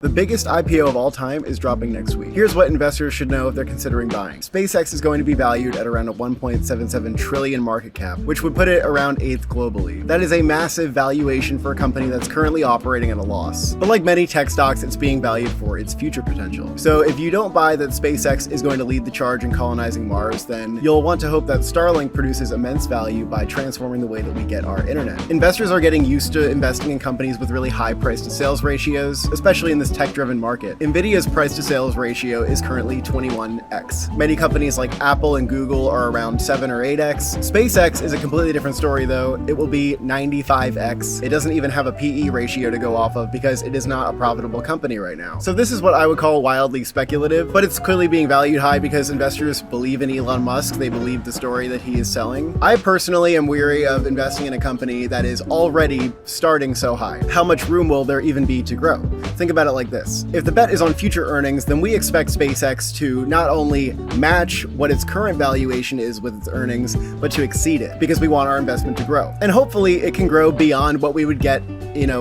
The biggest IPO of all time is dropping next week. Here's what investors should know if they're considering buying. SpaceX is going to be valued at around a 1.77 trillion market cap, which would put it around 8th globally. That is a massive valuation for a company that's currently operating at a loss. But like many tech stocks, it's being valued for its future potential. So if you don't buy that SpaceX is going to lead the charge in colonizing Mars, then you'll want to hope that Starlink produces immense value by transforming the way that we get our internet. Investors are getting used to investing in companies with really high price to sales ratios, especially in this tech-driven market. Nvidia's price to sales ratio is currently 21x. Many companies like Apple and Google are around 7 or 8x. SpaceX is a completely different story though. It will be 95x. It doesn't even have a PE ratio to go off of because it is not a profitable company right now. So this is what I would call wildly speculative, but it's clearly being valued high because investors believe in Elon Musk. They believe the story that he is selling. I personally am weary of investing in a company that is already starting so high. How much room will there even be to grow? Think about it like this. If the bet is on future earnings, then we expect SpaceX to not only match what its current valuation is with its earnings, but to exceed it because we want our investment to grow. And hopefully it can grow beyond what we would get,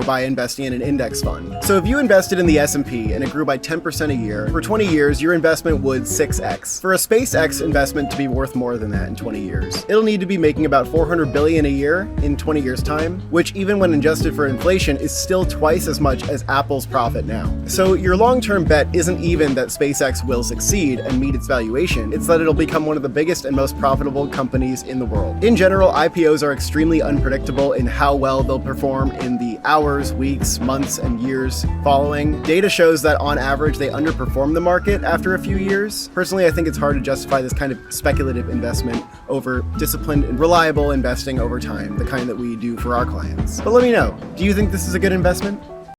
by investing in an index fund. So if you invested in the S&P and it grew by 10% a year, for 20 years, your investment would 6x. For a SpaceX investment to be worth more than that in 20 years, it'll need to be making about $400 billion a year in 20 years time, which even when adjusted for inflation is still twice as much as Apple's profit now. So your long-term bet isn't even that SpaceX will succeed and meet its valuation, it's that it'll become one of the biggest and most profitable companies in the world. In general, IPOs are extremely unpredictable in how well they'll perform in the hours, weeks, months, and years following. Data shows that on average they underperform the market after a few years. Personally, I think it's hard to justify this kind of speculative investment over disciplined and reliable investing over time, the kind that we do for our clients. But let me know, do you think this is a good investment?